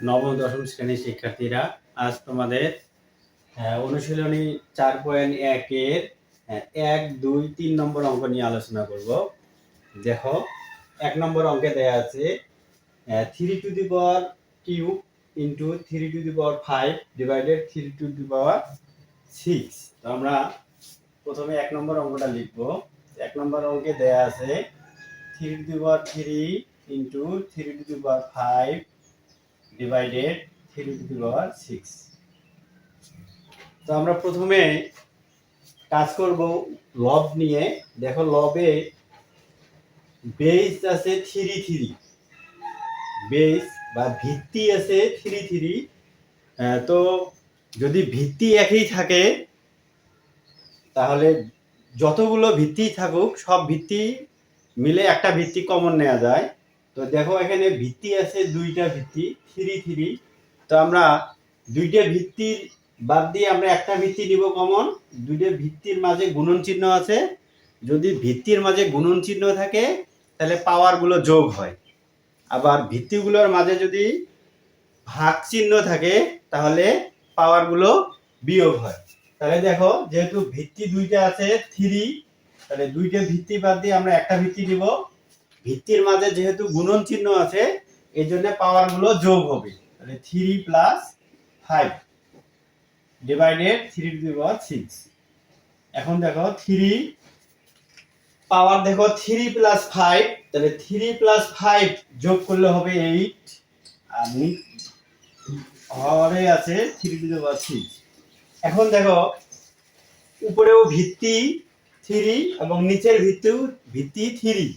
নবম দশম শ্রেণীর শিক্ষার্থীরা, আজ তোমাদের অনুশীলনী 4.1 এর 1, 2, 3 নম্বর অঙ্ক নিয়ে আলোচনা করব। দেখো, 1 নম্বর অঙ্কে দেয়া আছে 3 to the power cube into 3 to the power 5 ডিভাইডেড 3 টু দি পাওয়ার 6। তো আমরা প্রথমে 1 নম্বর অঙ্কটা লিখব। 1 নম্বর অঙ্কে দেয়া আছে 3 to the power 3 into 3 to the power 5 ডিভাইডেড 3 টু দি পাওয়ার 6। তো আমরা প্রথমে কাজ করব লব নিয়ে। দেখো, লবে বেস আছে 3 বেস বা ভিত্তি আছে 3। তো যদি ভিত্তি একই থাকে তাহলে যতগুলো ভিত্তি থাকুক সব ভিত্তি মিলে একটা ভিত্তি কমন নেওয়া যায়। তো দেখো, এখানে ভিত্তি আছে 2টা ভিত্তি 3। তো আমরা 2টা ভিত্তির বাদ দিয়ে আমরা একটা ভিত্তি নিব কমন। 2টা ভিত্তির মাঝে গুণন চিহ্ন আছে, যদি ভিত্তির মাঝে গুণন চিহ্ন থাকে তাহলে পাওয়ারগুলো যোগ হয়। আবার ভিত্তিগুলোর মাঝে যদি ভাগ চিহ্ন থাকে তাহলে পাওয়ারগুলো বিয়োগ হয়। তাহলে দেখো, যেহেতু ভিত্তি 2টা আছে 3, তাহলে 2টা ভিত্তি বাদ দিয়ে আমরা একটা ভিত্তি নিব। ভিত্তির মাঝে যেহেতু গুণন চিহ্ন আছে এই জন্য পাওয়ারগুলো যোগ হবে। তাহলে 3 প্লাস 5 ডিভাইডেড 3 টু দি পাওয়ার 6। এখন দেখো 3 পাওয়ার, দেখো 3 প্লাস 5, তাহলে 3 প্লাস 5 যোগ করলে হবে 8, আর হরে আছে 3 টু দি পাওয়ার 6। এখন দেখো, উপরেও ভিত্তি 3 এবং নিচের ভিত্তি 3।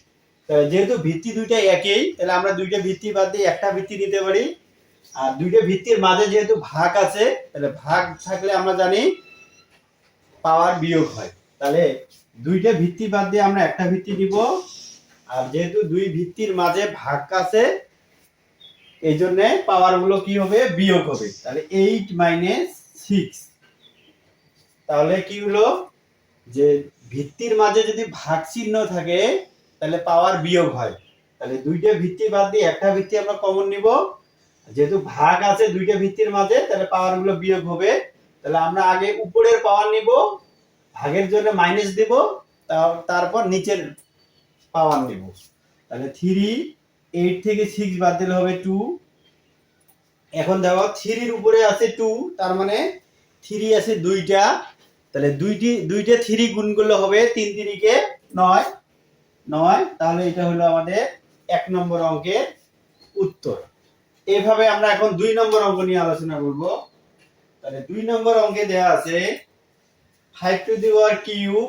যেহেতু ভিত্তি 2টা একই, তাহলে আমরা 2টা ভিত্তি বাদ দিয়ে একটা ভিত্তি নিতে পারি। আর 2টা ভিত্তির মাঝে যেহেতু ভাগ আছে, তাহলে ভাগ থাকলে আমরা জানি পাওয়ার বিয়োগ হয়। তাহলে 2টা ভিত্তি বাদ দিয়ে আমরা একটা ভিত্তি নিব। আর যেহেতু 2 ভিত্তির মাঝে ভাগ আছে এই জন্য পাওয়ারগুলো কি হবে, বিয়োগ হবে। তাহলে 8 মাইনাস 6। তাহলে কি হলো, যে ভিত্তির মাঝে যদি ভাগ চিহ্ন থাকে তাহলে পাওয়ার বিয়োগ হয়। তাহলে 2টা ভিত্তি বাদ দিয়ে একটা ভিত্তি আমরা কমন নিব। যেহেতু ভাগ আছে 2টা ভিত্তির মাঝে, তাহলে পাওয়ারগুলো বিয়োগ হবে। তাহলে আমরা আগে উপরের পাওয়ার নিব, ভাগের জন্য মাইনাস দেব, তারপর নিচের পাওয়ার নিব। তাহলে 3, 8 থেকে 6 বাদ দিলে হবে 2। এখন দেখো 3 এর উপরে আছে 2, তার মানে 3 আছে 2টা। তাহলে 2টা 3 গুণ করলে হবে 3 3 9 9। তাহলে এটা হলো আমাদের 1 নম্বর অঙ্কের উত্তর। এইভাবে আমরা এখন 2 নম্বর অঙ্ক নিয়ে আলোচনা করব। তাহলে 2 নম্বর অঙ্কে দেয়া আছে 5 two the power cube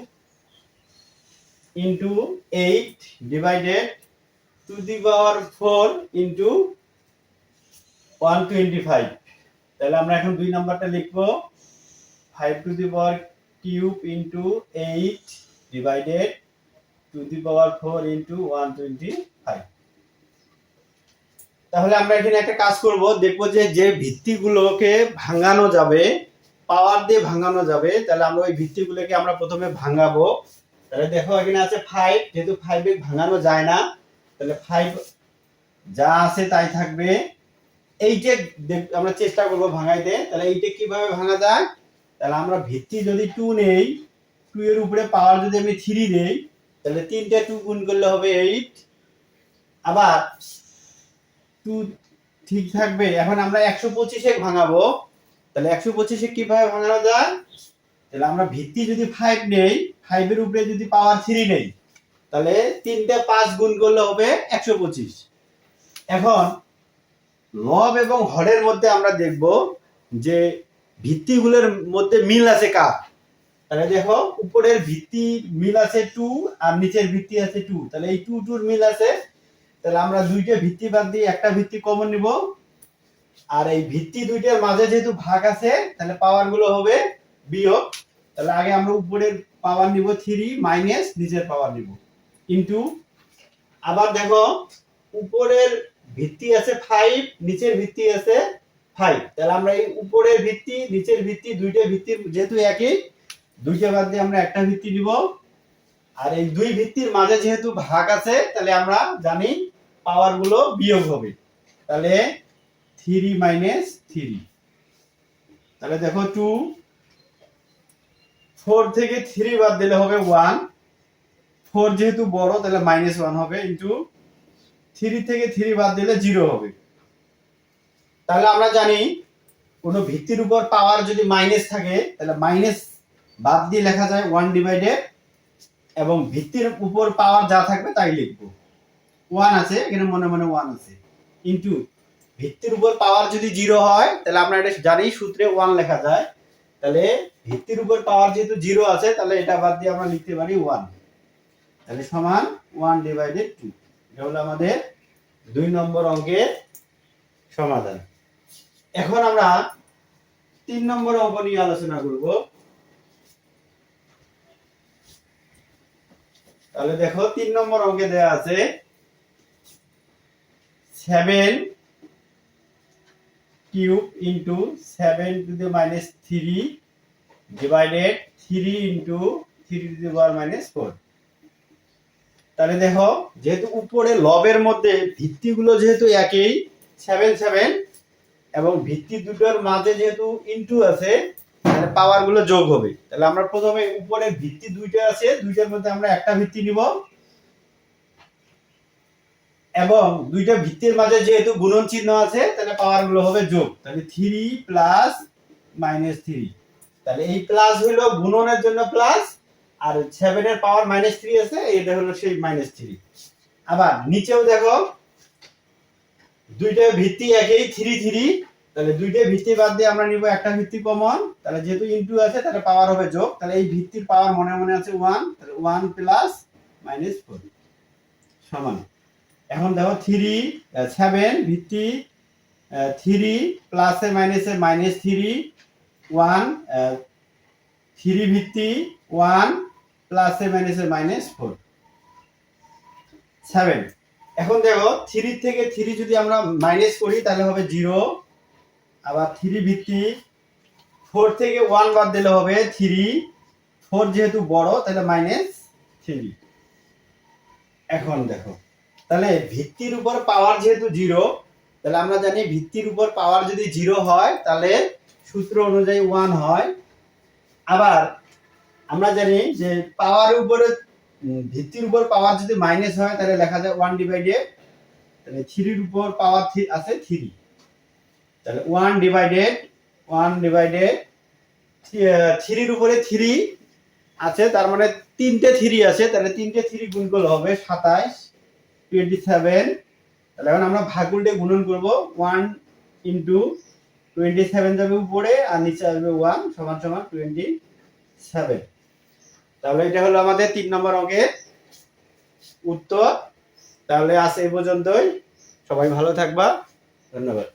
into 8 divided two the power 4 into 125। তাহলে আমরা এখন 2 নাম্বারটা লিখব 5 two the power cube into 8 divided two the power 4 into 125। তাহলে আমরা এখানে একটা কাজ করব, দেখব যে ভিত্তিগুলোকে ভাঙানো যাবে, পাওয়ার দিয়ে ভাঙানো যাবে, তাহলে আমরা ওই ভিত্তিগুলোকে আমরা প্রথমে ভাঙাবো। তাহলে দেখো, এখানে আছে 5, যেহেতু 5 এ ভাঙানো যায় না তাহলে 5 যা আছে তাই থাকবে। এইটা আমরা চেষ্টা করব ভাঙাইতে। তাহলে এইটা কিভাবে ভাঙা যায়, তাহলে আমরা ভিত্তি যদি 2 নেই, 2 এর উপরে পাওয়ার যদি আমি 3 দেই, তাহলে 3টা 2 গুণ করলে হবে 8। আবার 2 ঠিক থাকবে। এখন আমরা 125 এ ভাঙাবো। তাহলে 125 এ কিভাবে ভাঙানো যায়, তাহলে আমরা ভিত্তি যদি 5 নেই, 5 এর উপরে যদি পাওয়ার 3 নেই, তাহলে 3টা 5 গুণ করলে হবে 125। এখন লব এবং হরের মধ্যে আমরা দেখব যে ভিত্তিগুলোর মধ্যে মিল আছে কার। তাহলে দেখো, উপরের ভিত্তি মিল আছে 2 আর নিচের ভিত্তি আছে 2, তাহলে এই 2 2 মিল আছে। তাহলে আমরা 2টা ভিত্তি বাদ দিয়ে একটা ভিত্তি কমন নিব। আর এই ভিত্তি 2টার মাঝে যেহেতু ভাগ আছে তাহলে পাওয়ারগুলো হবে বিয়োগ। তাহলে আগে আমরা উপরের পাওয়ার নিব 3 মাইনাস নিচের পাওয়ার নিব ইনটু। আবার দেখো, উপরের ভিত্তি আছে 5, নিচের ভিত্তি আছে 5, তাহলে আমরা এই উপরের ভিত্তি নিচের ভিত্তি 2টা ভিত্তি যেহেতু একই, 2টা বাদ দিয়ে আমরা একটা ভিত্তি নিব। আর এই 2 ভিত্তির মাঝে যেহেতু ভাগ আছে তাহলে আমরা জানি পাওয়ারগুলো বিয়োগ হবে। তাহলে 3 মাইনাস 3। তাহলে দেখো 2, 4 থেকে 3 বাদ দিলে হবে 1, 4 যেহেতু বড় তাহলে -1 হবে, ইনটু 3 থেকে 3 বাদ দিলে 0 হবে। তাহলে আমরা জানি কোন ভিত্তির উপর পাওয়ার যদি মাইনাস থাকে তাহলে মাইনাস বাদ দিয়ে লেখা যায় 1 ডিভাইডেড, এবং ভিত্তির উপর পাওয়ার যা থাকবে তাই লিখব। 1 আছে এখানে, মনে মনে 1 আছে, ইনটু ভিত্তির উপর পাওয়ার যদি 0 হয় তাহলে আমরা এটা জানি সূত্রে 1 লেখা যায়। তাহলে ভিত্তির উপর পাওয়ার যেহেতু 0 আছে তাহলে এটা বাদ দিয়ে আমরা লিখতে পারি 1। তাহলে সমান 1 ডিভাইডেড 2। এটা হলো আমাদের 2 নম্বর অঙ্কের সমাধান। এখন আমরা 3 নম্বর অঙ্ক নিয়ে আলোচনা করব। তাহলে দেখো 3 নম্বর অঙ্কে দেয়া আছে 7 cube into 7 to the minus 3 divided 3 into 3 to the power minus 4। তাহলে দেখো যেহেতু উপরে লবের মধ্যে ভিত্তিগুলো যেহেতু একই 7 7, এবং ভিত্তি দুটোর মাঝে যেহেতু ইনটু আছে তাহলে পাওয়ার গুলো যোগ হবে। তাহলে আমরা প্রথমে উপরে ভিত্তি দুইটা আছে, দুইটার মধ্যে আমরা একটা ভিত্তি নিব, এবং দুইটা ভিত্তির মাঝে যেহেতু গুণন চিহ্ন আছে তাহলে পাওয়ার গুলো হবে যোগ। তাহলে 3 প্লাস -3। তাহলে এই প্লাস হলো গুণনের জন্য প্লাস, আর 7 এর পাওয়ার -3 আছে, এটা হলো সেই -3। আবার নিচেও দেখো দুইটা ভিত্তি একই 3 3, তাহলে দুইটা ভিত্তি বাদ দিয়ে আমরা নিব একটা ভিত্তি কমন, তাহলে যেহেতু ইনটু আছে তাহলে পাওয়ার হবে যোগ। তাহলে এই ভিত্তির পাওয়ার মনে মনে আছে 1, তাহলে 1 প্লাস -4 সমান। এখন দেখো 3 7 ভিত্তি 3 প্লাসে মাইনাসে -3, 1 3 ভিত্তি 1 প্লাসে মাইনাসে -4 7। এখন দেখো 3 থেকে 3 যদি আমরা মাইনাস করি তাহলে হবে 0। আবার 3 ভিত্তি 4 থেকে 1 বাদ দিলে হবে 3, 4 যেহেতু বড় তাহলে -3। এখন দেখো তাহলে ভিত্তির উপর পাওয়ার যেহেতু 0, তাহলে আমরা জানি ভিত্তির উপর পাওয়ার যদি 0 হয় তাহলে সূত্র অনুযায়ী 1 হয়। আবার আমরা জানি যে পাওয়ার উপরে ভিত্তির উপর পাওয়ার যদি মাইনাস হয় তাহলে লেখা যায় 1 ডিভাইডেড, তাহলে 3 এর উপর পাওয়ার আছে 3, তাহলে 1 ডিভাইডেড 3 এর উপরে 3 আছে, তার মানে তিনটে 3 আছে, তাহলে তিনটে 3 গুণ করলে হবে 27 27। তাহলে এখন আমরা ভাগ উল্টে গুণন করব, 1 ইনটু 27 যাবে উপরে আর নিচে আসবে 1 সমান সমান 27। তাহলে এটা হলো আমাদের 3 নম্বর অঙ্কের উত্তর। তাহলে আজ এই পর্যন্তই, সবাই ভালো থাকবা, ধন্যবাদ।